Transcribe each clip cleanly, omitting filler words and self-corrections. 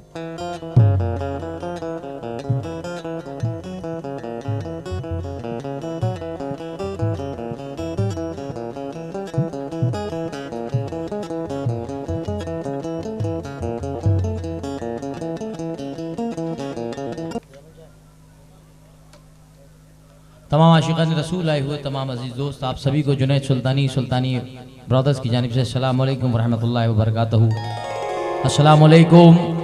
तमाम आशिक़ान रसूल आए हुए तमाम अजीज़ दोस्त, आप सभी को जुनैद सुल्तानी ब्रदर्स की जानिब से अस्सलामु अलैकुम वरहमतुल्लाहि वबरकातुहू। अस्सलामु अलैकुम।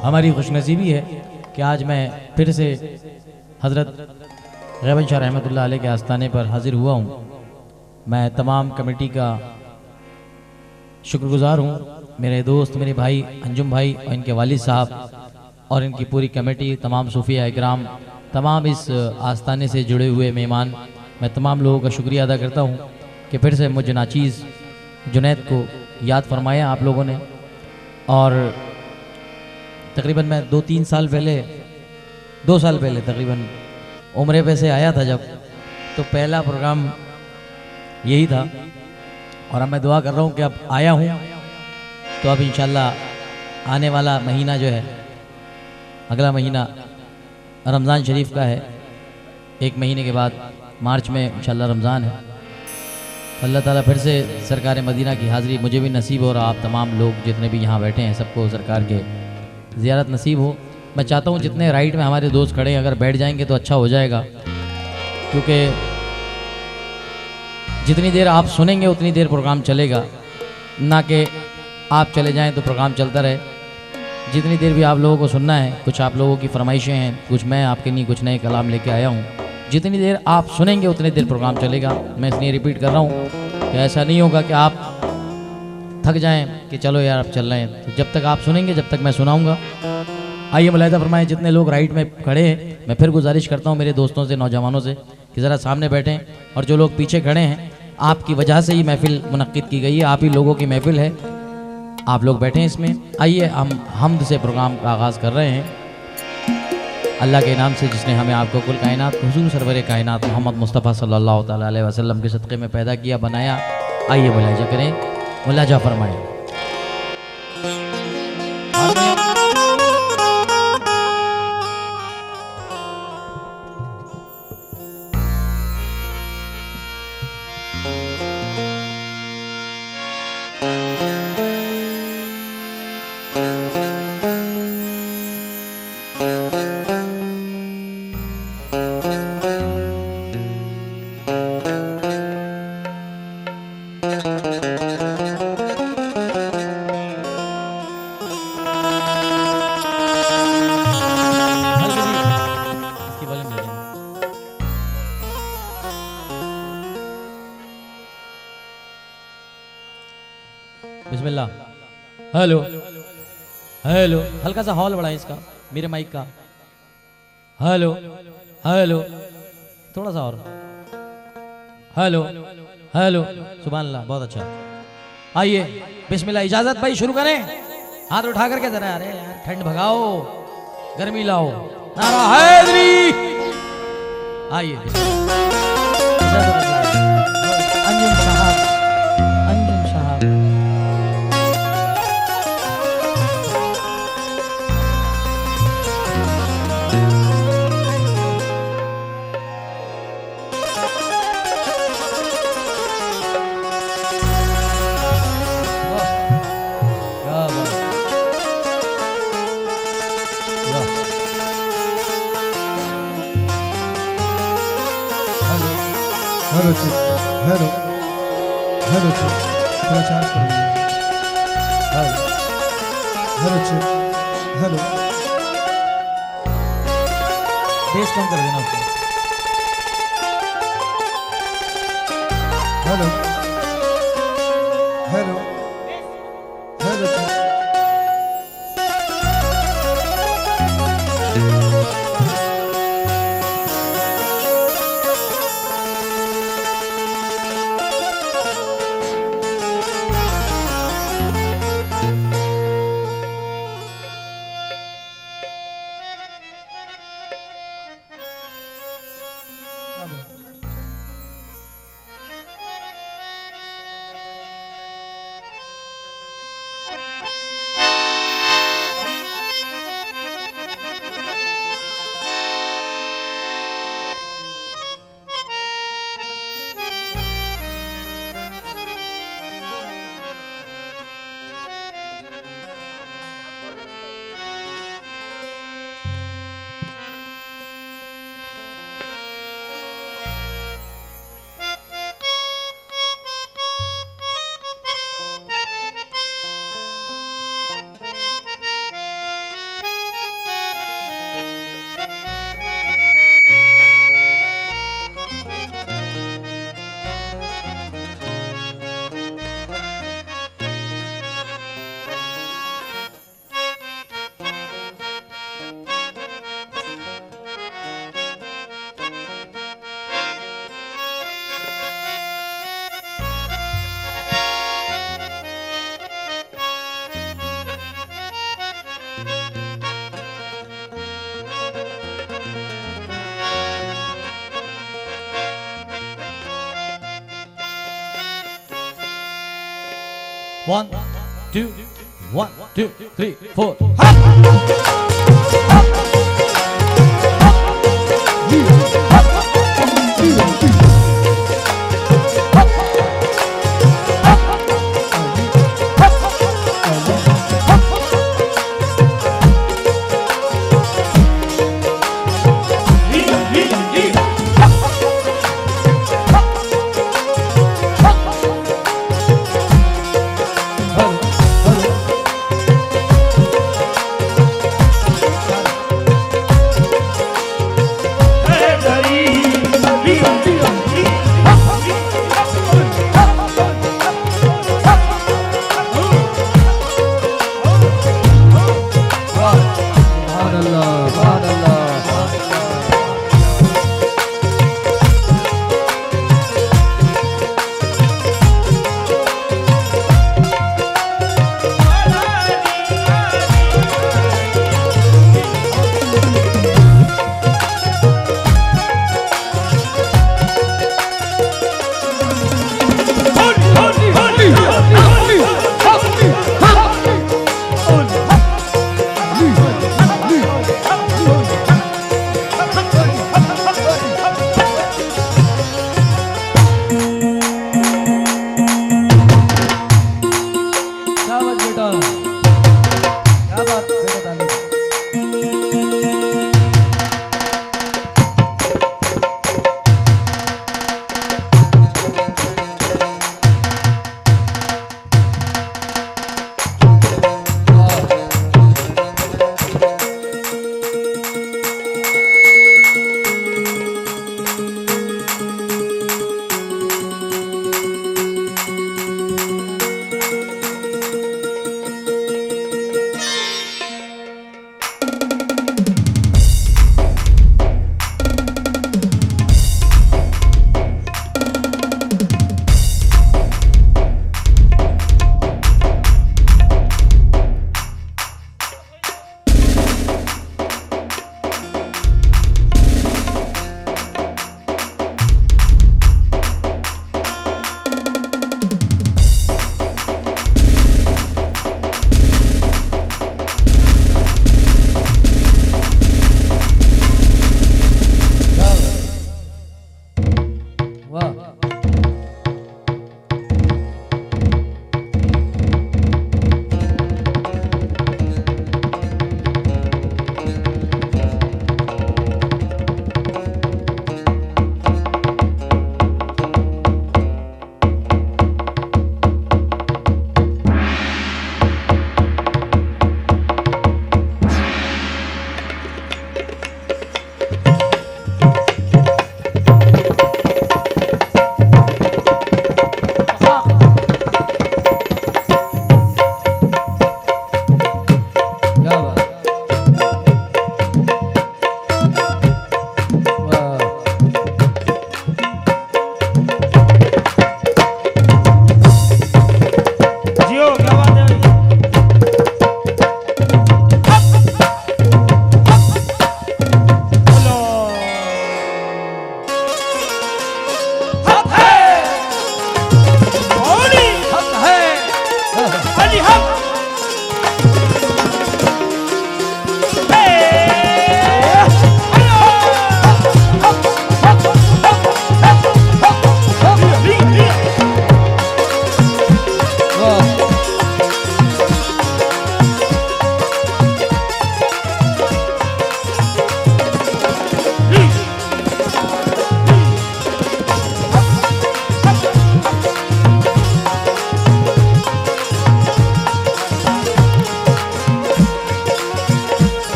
हमारी खुशनसीबी है कि आज मैं फिर से हज़रत ग़ैबन शाह रहमतुल्लाह अलैह के आस्थाने पर हाज़िर हुआ हूँ। मैं तमाम कमेटी का शुक्रगुज़ार हूँ। मेरे दोस्त, मेरे भाई अंजुम भाई और इनके वालिद साहब और इनकी पूरी कमेटी, तमाम सूफिया इकराम, तमाम इस आस्थाने से जुड़े हुए मेहमान, मैं तमाम लोगों का शुक्रिया अदा करता हूँ कि फिर से मुझ नाचीज़ जुनैद को याद फरमाया आप लोगों ने। और तकरीबन मैं 2 साल पहले तकरीबन उम्रे पे से आया था जब, तो पहला प्रोग्राम यही था। और अब मैं दुआ कर रहा हूँ कि अब आया हूँ तो अब इंशाल्लाह आने वाला महीना जो है, अगला महीना रमज़ान शरीफ का है। 1 महीने के बाद मार्च में इंशाल्लाह रमज़ान है। अल्लाह ताला फिर से सरकार मदीना की हाज़िरी मुझे भी नसीब हो, और आप तमाम लोग जितने भी यहाँ बैठे हैं सबको सरकार के ज़ियारत नसीब हो। मैं चाहता हूँ जितने राइट में हमारे दोस्त खड़े हैं अगर बैठ जाएंगे तो अच्छा हो जाएगा, क्योंकि जितनी देर आप सुनेंगे उतनी देर प्रोग्राम चलेगा, ना कि आप चले जाएं तो प्रोग्राम चलता रहे। जितनी देर भी आप लोगों को सुनना है, कुछ आप लोगों की फरमाइशें हैं, कुछ मैं आपके लिए कुछ नए कलाम लेके आया हूँ। जितनी देर आप सुनेंगे उतनी देर प्रोग्राम चलेगा। मैं इसलिए रिपीट कर रहा हूँ कि ऐसा नहीं होगा कि आप थक जाएं कि चलो यार अब चल रहे हैं। तो जब तक आप सुनेंगे जब तक मैं सुनाऊँगा। आइए मुलाहिज़ा फरमाएं, जितने लोग राइट में खड़े हैं, मैं फिर गुजारिश करता हूँ मेरे दोस्तों से, नौजवानों से कि ज़रा सामने बैठें, और जो लोग पीछे खड़े हैं आपकी वजह से ही महफ़िल मुनक्किद की गई है, आप ही लोगों की महफ़िल है, आप लोग बैठें इसमें। आइए हम हम्द से प्रोग्राम का आगाज़ कर रहे हैं अल्लाह के नाम से, जिसने हमें आपको कुल कायनात हुजूर सरवर कायनात मोहम्मद मुस्तफ़ा सल्लल्लाहु ताला अलैहि वसल्लम के सदक़े में पैदा किया, बनाया। आइए मुलाहिज़ा करें, मुलाहिज़ा फरमाएं। बिस्मिल्लाह। हेलो हेलो, हल्का सा हॉल बढ़ाएं इसका, मेरे माइक का। हेलो हेलो, थोड़ा सा और। हेलो हेलो, सुभान अल्लाह, बहुत अच्छा। आइए बिस्मिल्लाह, इजाजत भाई शुरू करें। हाथ उठा करके जरा, अरे यार ठंड भगाओ, गर्मी लाओ, नारा हैदरी। आइए अंजुम साहब, अंजुम साहब। हेलो हेलो हेलो, थोड़ा चार्ज करो। हेलो हेलो, बेस कम कर देना उसको। हेलो हेलो हेलो, 1 2 1 2 3 4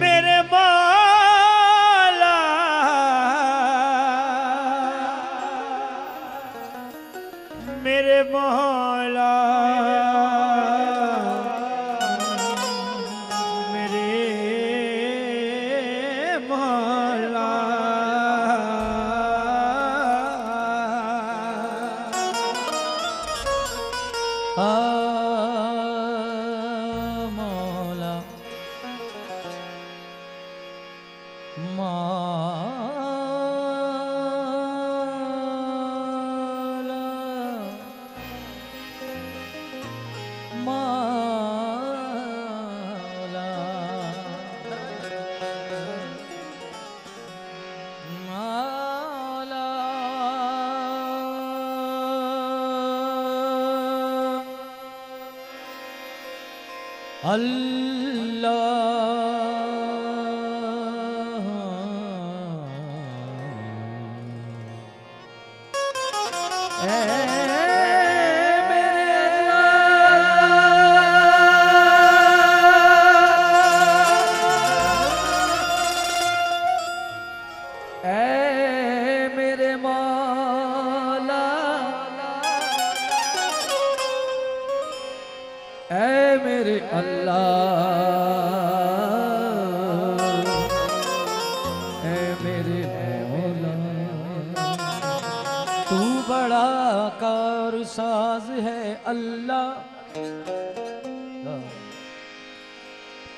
मेरे मौला मेरे मौला मेरे मौला मौला मौला मौला मौला मेरे मौला ऐ मेरे अल्लाह ऐ मेरे मौला तू बड़ा कारसाज है अल्लाह,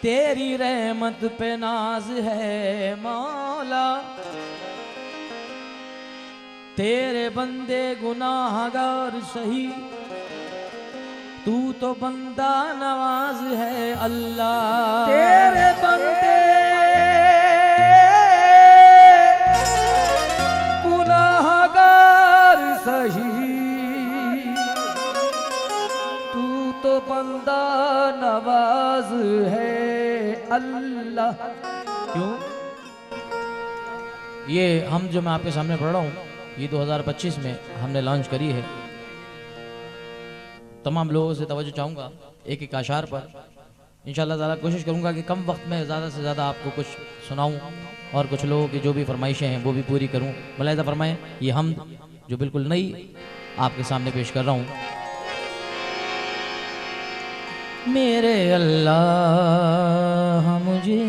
तेरी रहमत पे नाज है मौला, तेरे बंदे गुनाहगार सही, तू तो बंदा नवाज है अल्लाह। तेरे बंदे गुनाहगार सही, तू तो बंदा नवाज है अल्लाह। क्यों? ये हम जो मैं आपके सामने पढ़ रहा हूँ, ये 2025 में हमने लॉन्च करी है। तमाम लोगों से तवज्जो चाहूँगा एक एक आशार पर। इंशाल्लाह ताला कोशिश करूँगा कि कम वक्त में ज़्यादा से ज़्यादा आपको कुछ सुनाऊँ और कुछ लोगों की जो भी फरमाइशें हैं वो भी पूरी करूँ। मुलाहिज़ा फरमाएं, ये हम जो बिल्कुल नई आपके सामने पेश कर रहा हूँ। मेरे अल्लाह मुझे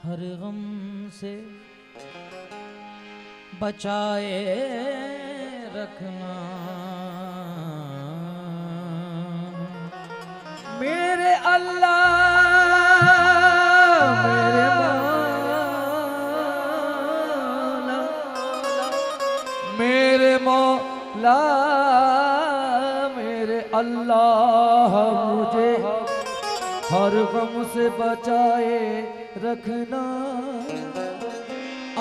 हर गम से बचाए रखना, मेरे अल्लाह मेरे मौला मेरे मौला मेरे अल्लाह मुझे हर गम से बचाए रखना,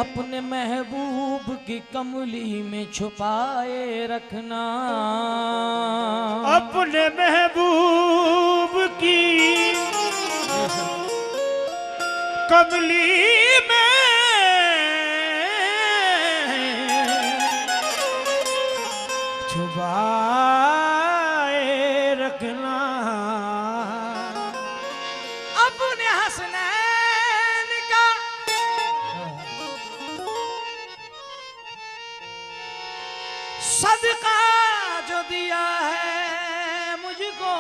अपने महबूब की कमली में छुपाए रखना, अपने महबूब की कमली में छुपाए रखना, अपने हसनैन का सदका जो दिया है मुझको,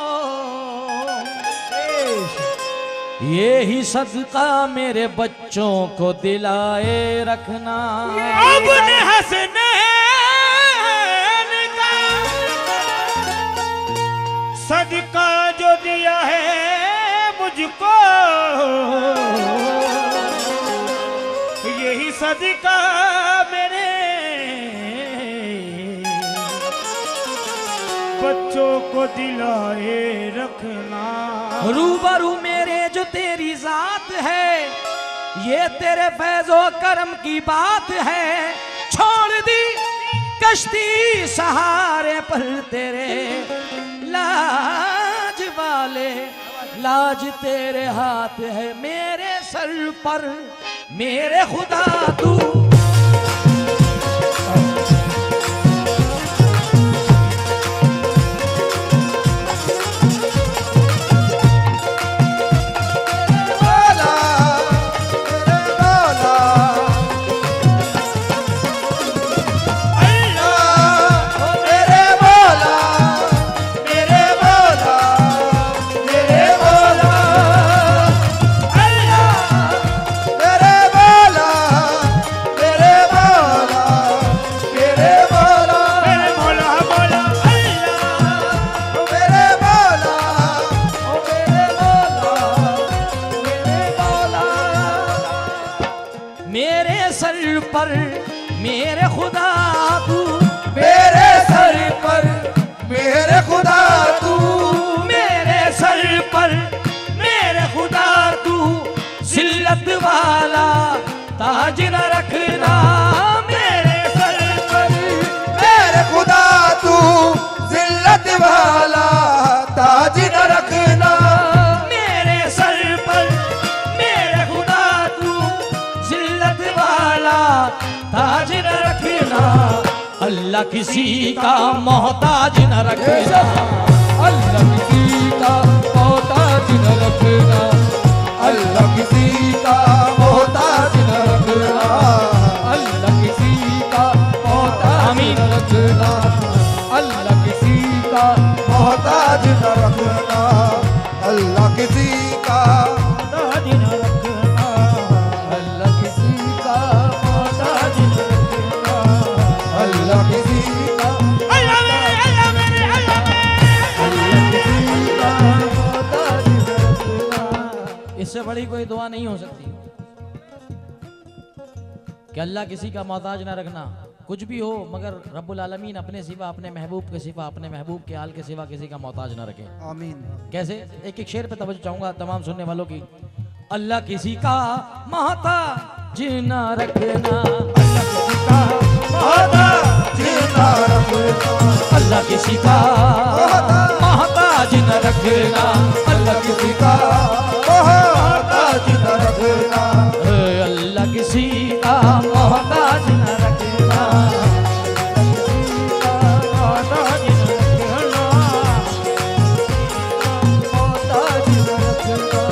ये ही सदका मेरे बच्चों को दिलाए रखना। अपने हसनैन का सदका जो दिया है मुझको, यही सदका मेरे बच्चों को दिलाए रखना। रूबरू मेरे जो तेरी जात है, ये तेरे फैजो करम की बात है। छोड़ दी कश्ती सहारे पर तेरे, लाज वाले लाज तेरे हाथ है। मेरे सर पर मेरे खुदा तू, पर मेरे खुदा तू, मेरे सर पर मेरे खुदा तू, मेरे सर पर मेरे खुदा तू, जिल्लत वाला ताज न रखना। मेरे सर पर मेरे खुदा तू, जिल्लत वाला ताज न रखना। मेरे सर पर मेरे खुदा तू, जिल्लत वाला ताज न रखना। अल्लाह किसी का मोहताज न रखना, अल्लाह किसी का मोहताज न रखना, अल्लाह किसी का मोहताज न रखना, अल्लाह किसी का मोहताज न रखना, अल्लाह किसी का मोहताज न रखना, अल्लाह किसी का मोहताज न रखना, अल्लाह किसी का मोहताज न रखना, अल्लाह किसी का अल्लाह मेरे अल्लाह किसी का मोहताज न रखना। इससे बड़ी कोई दुआ नहीं हो सकती कि अल्लाह किसी का मोहताज ना रखना। कुछ भी हो मगर रब्बुल आलमीन अपने सिवा, अपने महबूब के सिवा, अपने महबूब के आल के सिवा किसी का मोहताज ना रखे। आमीन। कैसे? एक एक शेर पे तवज्जो चाहूंगा तमाम सुनने वालों की। अल्लाह किसी का मोहताज ना रखना, अल्लाह किसी का मोहताज न रखना, अल्लाह किसी का मोहताज न रखना, अल्लाह किसी का मोहताज न रखना, अल्लाह किसी का मोहताज न रखना। मोहताज न रखना, मोहताज न रखना।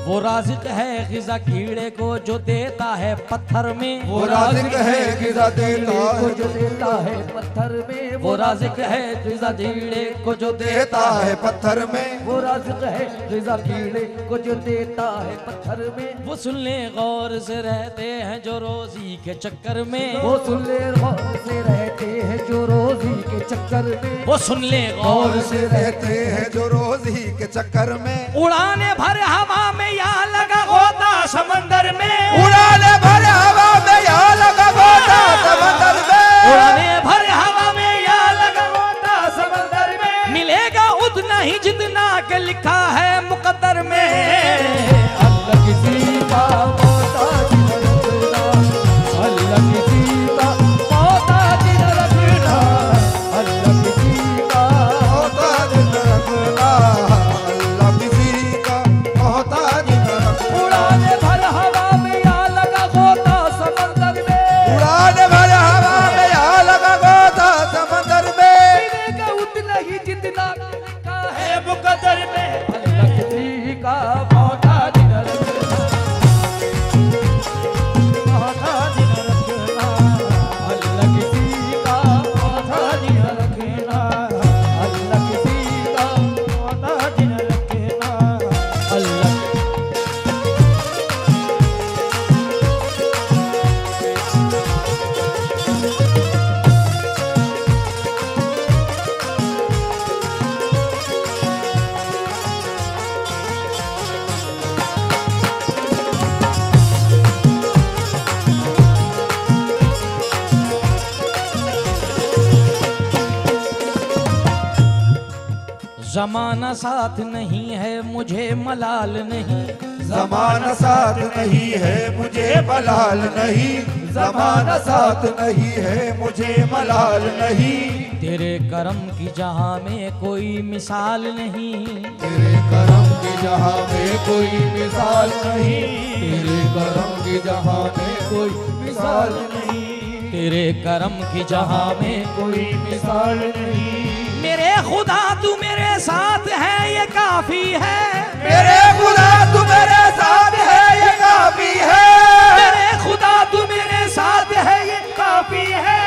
वो राज़िक है ग़िज़ा कीड़े को जो देता है पत्थर में, वो राज़िक है ग़िज़ा देता है जो देता है पत्थर में। वो राज़िक है ग़िज़ा कीड़े को जो देता है पत्थर में, वो राज़िक है ग़िज़ा कीड़े को जो देता है पत्थर में। वो सुन ले गौर से रहते हैं जो रोज़ी के चक्कर में, वो सुन ले गौर से रहते हैं जो रोजी के चक्कर में, वो सुन ले गौर से रहते हैं जो रोज़ी के चक्कर में। उड़ाने भर हवा में या लगा होता समंदर में, उड़ाने भर हवा में या लगा गोता समंदर में, उड़ाने भर हवा में या लगा होता समंदर में। मिलेगा उतना ही जितना के लिखा है मुकद्दर में। अल्लाह किसी का मोहताज न रखना, अल्लाह किसी का मोहताज न रखना, अल्लाह किसी का मोहताज न रखना, अल्लाह किसी का मोहताज न रखना। उड़ाने भर हवा में या लगा होता समंदर में, उड़ाने भर हवा में या लगा गोता समंदर में। मिलेगा उतना ही जितना लिखा है है मुकद्दर में। अल्लाह जमाना साथ नहीं है मुझे मलाल नहीं, जमाना साथ नहीं है मुझे मलाल नहीं, जमाना साथ नहीं है मुझे मलाल नहीं। तेरे करम की जहां में कोई मिसाल नहीं, तेरे करम की जहां में कोई मिसाल नहीं, तेरे करम की जहां में कोई मिसाल नहीं, तेरे करम की जहां में कोई मिसाल नहीं। मेरे खुदा तू मेरे साथ है ये काफी है, मेरे खुदा तू मेरे साथ है ये काफी है, मेरे खुदा तू मेरे साथ है ये काफी है,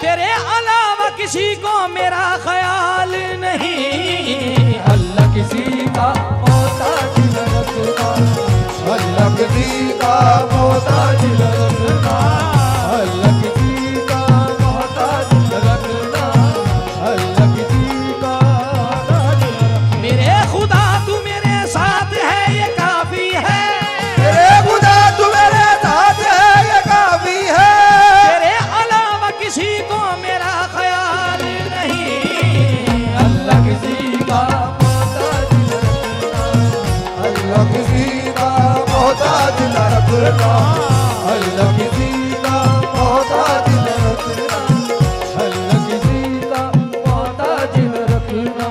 तेरे अलावा किसी को मेरा ख्याल नहीं। अल्लाह किसी का मोहताज न रखना, अल्लाह किसी का मोहताज न रखना, अल्लाह किसी का मोहताज न रखना, अल्लाह किसी का मोहताज न रखना। मेरे खुदा तू मेरे साथ है ये काफी है, मेरे खुदा तू मेरे साथ है ये काफी है, तेरे अलावा किसी को मेरा ख्याल नहीं। अल्लाह किसी का मोहताज न रखना, अल्लाह किसी का मोहताज न रखना, अल्लाह किसी का मोहताज न रखना। अल्लाह किसी का मोहताज न रखना।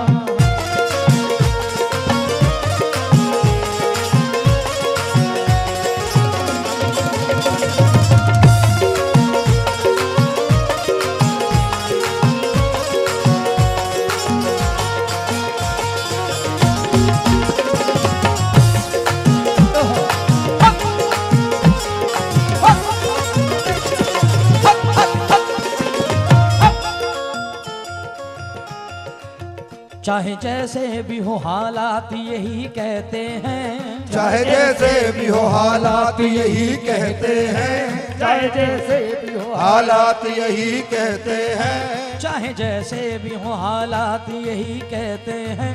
चाहे जैसे भी हो हालात यही कहते हैं, चाहे जैसे भी हो हालात यही कहते हैं, चाहे जैसे भी हो हालात यही कहते हैं, चाहे जैसे भी हो हालात यही कहते हैं।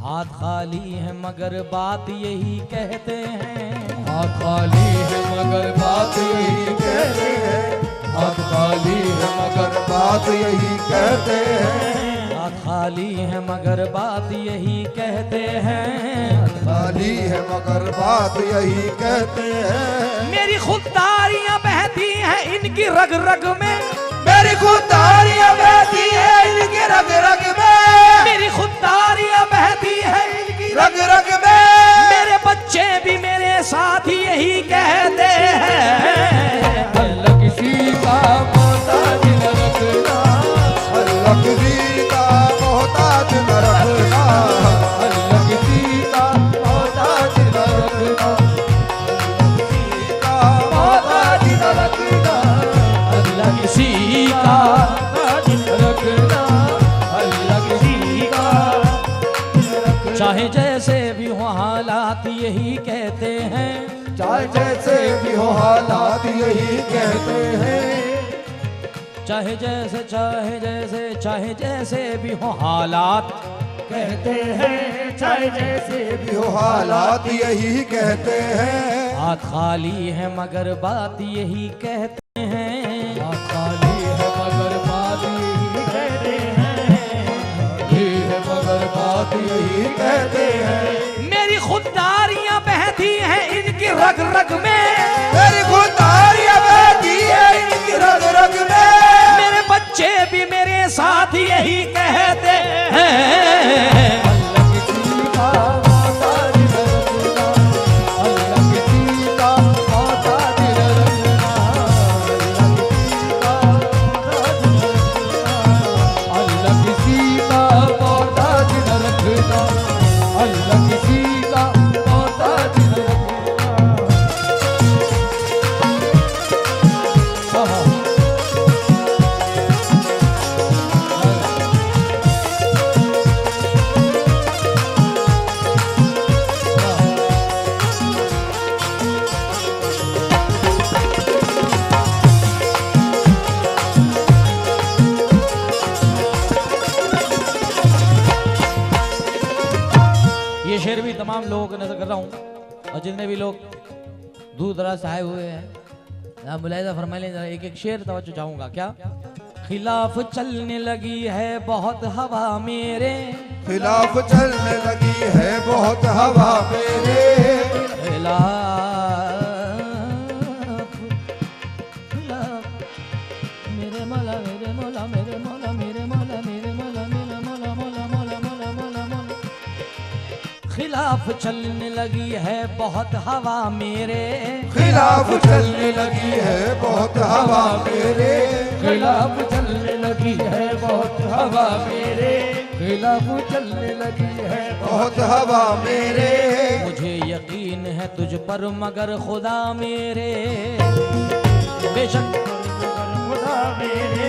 हाथ खाली है मगर बात यही कहते हैं, हाथ खाली है मगर बात यही कहते हैं, हाथ खाली है मगर बात यही कहते हैं, हाथ खाली है मगर बात यही कहते हैं। खाली है मगर बात यही कहते हैं। मेरी खुददारियां बहती हैं इनकी रग रग में, मेरी खुददारियां बहती है इनके रग रग में, मेरी खुददारियां बहती है इनकी रग रग में, मेरे बच्चे भी मेरे साथ यही कहते हैं। अल्लाह किसी का मोहताज न रखना, अल्लाह किसी का मोहताज न रखना, अल्लाह किसी का मोहताज न रखना, मोहताज न रखना, अल्लाह किसी का रखना, अल्लाह किसी का रखना। चाहे जैसे भी हो हालात यही कहते हैं, चाहे जैसे भी हो हालात यही कहते हैं, चाहे जैसे चाहे जैसे भी हो हालात कहते हैं, चाहे जैसे भी भी हो हालात यही कहते हैं। हाथ खाली है मगर बात यही कहते हैं। हाथ खाली है मगर बात यही कहते हैं, खाली है मगर बात यही कहते हैं। मेरी खुददारियां बहती हैं इनकी रग रग में, मेरी खुददारियां बहती है इनकी रग रग में, मेरे बच्चे भी मेरे साथ यही कहते हैं। अल्लाह किसी का मोहताज न रखना, अल्लाह किसी का मोहताज न रखना, अल्लाह किसी का मोहताज न रखना, अल्लाह किसी का मोहताज न रखना। ये शेर भी तमाम लोगों को नजर कर रहा हूँ, और जितने भी लोग दूर दराज से आए हुए हैं, मुलाहिजा फरमाइए जरा एक एक शेर तवज्जो चाहूंगा। क्या खिलाफ चलने लगी है बहुत हवा मेरे, खिलाफ चलने लगी है बहुत हवा मेरे, खिलाफ खिलाफ मेरे मौला मेरे मौला मेरे मौला मेरे मौला मेरे मौला मेरा मौला मौला मौला मौला मौला मौला, खिलाफ चलने लगी है बहुत हवा मेरे, खिलाफ चलने लगी है बहुत हवा मेरे, खिलाफ चलने लगी है बहुत हवा मेरे, खिलाफ चलने लगी है बहुत हवा मेरे, मुझे यकीन है तुझ पर मगर खुदा मेरे, बेशक खुदा मेरे,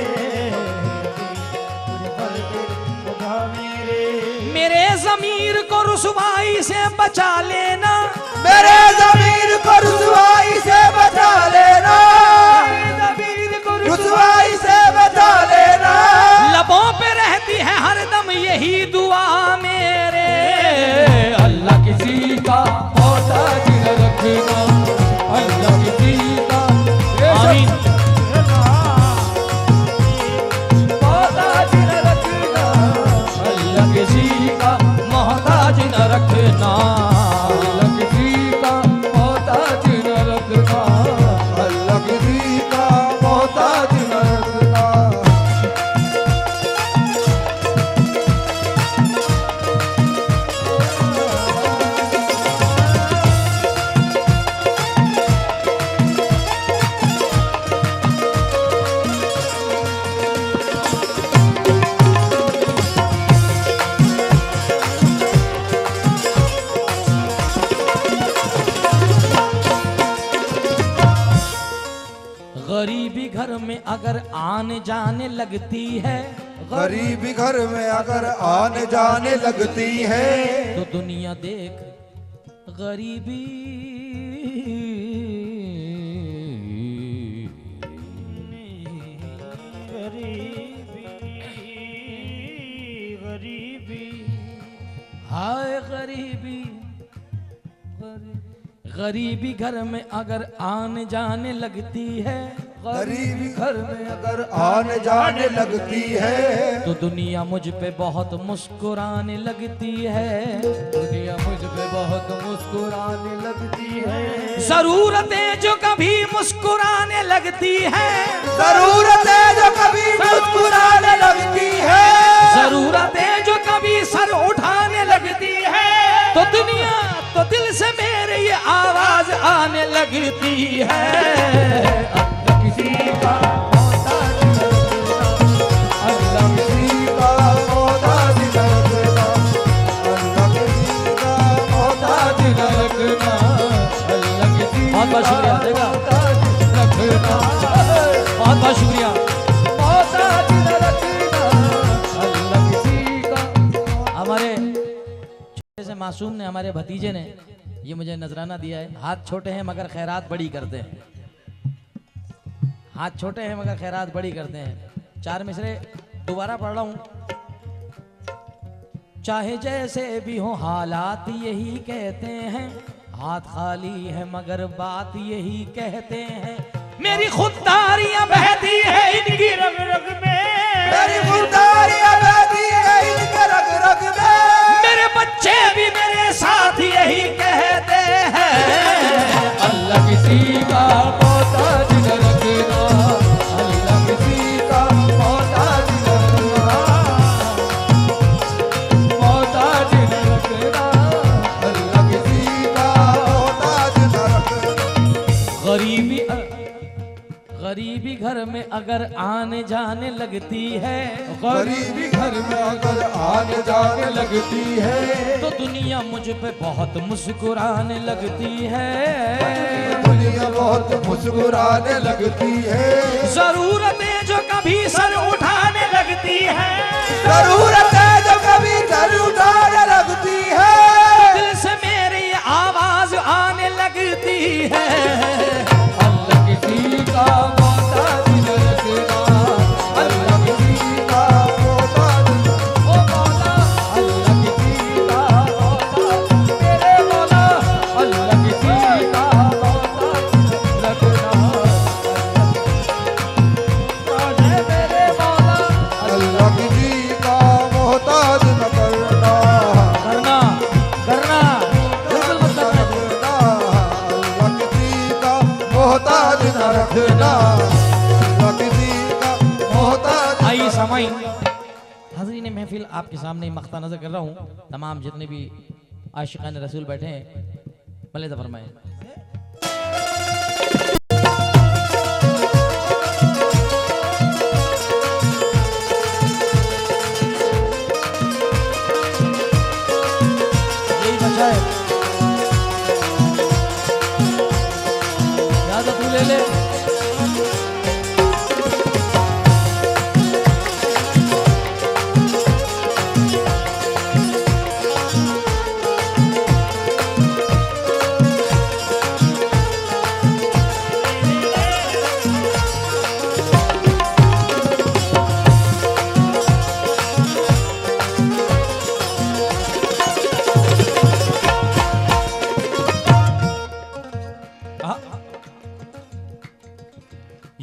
खुदा मेरे, मेरे ज़मीर को रुसवाई से बचा लेना, मेरे ज़मीर को रुसवाई से बचा लेना, रुसवाई से बचा लेना, लबों पे रहती है हरदम यही दुआ मेरे, अल्लाह किसी का मोहताज न रखना, अल्लाह किसी का आमीन। मोहताज न रखना, अल्लाह किसी का मोहताज न रखना, अल्लाह किसी का मोहताज न रखना, अल्लाह किसी का मोहताज न रखना। गरीबी घर में अगर आने जाने लगती है, गरीबी घर में अगर आने जाने लगती है, तो दुनिया देख गरीबी गरीबी, हाय गरीबी, गरीबी घर में अगर आने जाने लगती है, गरीबी घर में अगर आने जाने लगती है, तो दुनिया मुझ पे बहुत मुस्कुराने लगती है, दुनिया मुझ पे बहुत मुस्कुराने लगती है, जरूरतें जो कभी मुस्कुराने लगती है, जरूरतें जो कभी मुस्कुराने लगती है, जरूरतें जो कभी सर उठाने लगती है, तो दुनिया तो दिल से मेरे ये आवाज आने लगती है, अल्लाह किसी का मोहताज न रखना, अल्लाह किसी का मोहताज न रखना, अल्लाह किसी का मोहताज न रखना, अल्लाह किसी बहुत बहुत शुक्रिया देगा, मोहताज रखना, बहुत बहुत शुक्रिया। मोहताज न रखना, अल्लाह किसी का। हमारे छोटे से मासूम ने, हमारे भतीजे ने ये मुझे नजराना दिया है, हाथ छोटे हैं मगर खैरात बड़ी करते हैं, हाथ छोटे हैं मगर खैरात बड़ी करते हैं। चार मिसरे दोबारा पढ़ रहा हूं। चाहे जैसे भी हो हालात यही कहते हैं, हाथ खाली है मगर बात यही कहते हैं, मेरी खुददारियां बहती है इनकी रग रग में, मेरी खुददारियां बहती है इनके रग रग में, मेरे बच्चे भी मेरे साथ यही कहते हैं, अल्लाह किसी का मोहताज न रखना, अल्लाह किसी का मोहताज न रखना, मोहताज न रखना, अल्लाह किसी का मोहताज न रखना। गरीबी घर में अगर आने जाने लगती है, गरीबी घर में अगर आने जाने लगती है, तो दुनिया मुझ पे बहुत मुस्कुराने लगती है, दुनिया बहुत मुस्कुराने लगती है, जरूरतें जो कभी सर उठाने लगती है, जरूरतें जो कभी सर उठाने लगती है, दिल से मेरी आवाज आने लगती है, अल्लाह किसी का मोहताज न रखना, अल्लाह किसी का मोहताज ओ मौला, अल्लाह किसी का मोहताज मेरे मौला, अल्लाह किसी का मोहताज रखना, मेरे मौला, रखना, अल्लाह किसी का मोहताज न आइए सामाइन, हाज़रीन महफिल आपके सामने मख्ता नजर कर रहा हूँ। तमाम जितने भी आशिकान रसूल बैठे हैं, मलिदा फरमाएं। यही बचा है, याद तू ले ले।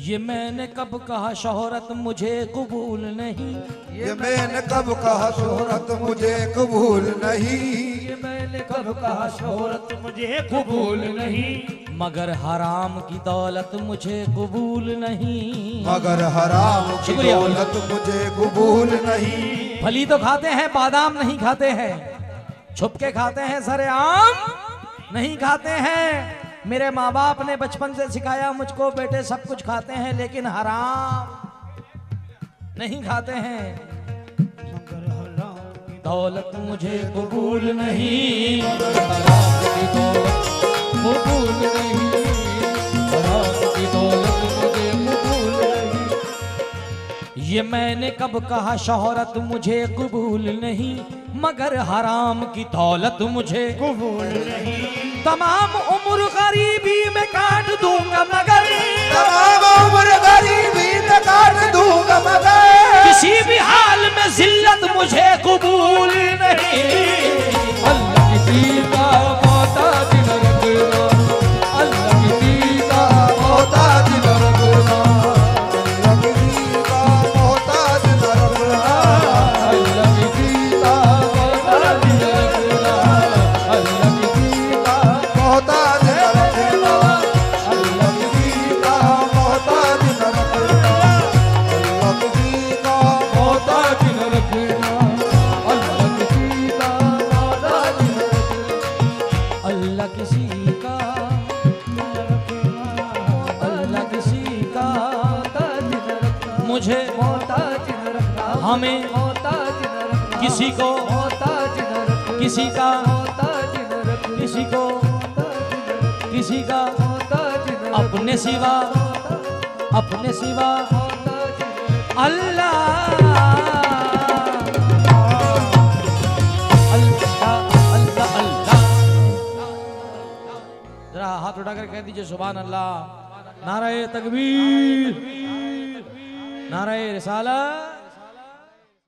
ये मैंने कब कहा शोहरत मुझे कबूल नहीं, ये मैंने कब कहा शोहरत मुझे कबूल नहीं, ये मैंने कब कहा शोहरत मुझे कबूल नहीं, मगर हराम की दौलत मुझे कबूल नहीं, मगर हराम की शुक्रिया। दौलत मुझे कबूल नहीं। फली तो खाते हैं, बादाम नहीं खाते हैं, छुप के खाते हैं, सरेआम नहीं खाते हैं। मेरे माँ बाप ने बचपन से सिखाया मुझको, बेटे सब कुछ खाते हैं लेकिन हराम नहीं खाते हैं। मगर हराम की दौलत मुझे कबूल नहीं, हराम की दौलत कबूल नहीं, हराम की दौलत मुझे कबूल नहीं। ये मैंने कब कहा शोहरत मुझे कबूल नहीं, मगर हराम की दौलत मुझे कबूल नहीं, तमाम उम्र गरीबी में काट दूंगा मगर तमाम उम्र गरीबी में काट दूंगा मगर किसी भी हाल में जिल्लत मुझे कबूल नहीं। अल्लाह किसी का मोहताज न रखना, अल्लाह किसी का मोहताज न रखना, अल्लाह किसी का मोहताज न रखना, अल्लाह किसी का मोहताज न रखना, अल्लाह किसी का मोहताज न रखना, अल्लाह किसी का मोहताज न रखना, अल्लाह किसी का मोहताज न रखना, अल्लाह किसी का मोहताज न रखना। अल्लाह किसी का, अल्लाह किसी का मोहताज न रखना, मुझे मोहताज न रखना, हमें मोहताज न रखना, किसी को मोहताज न रखना, किसी का मोहताज न रखना, किसी को किसी का मोहताज न रखना, अपने सिवा अपने सिवा मोहताज न अल्लाह अल्लाह अल्लाह अल्लाह। जरा हाथ उठाकर कह दीजिए सुभान अल्लाह। नाराए तकबीर, नाराए रिसालत।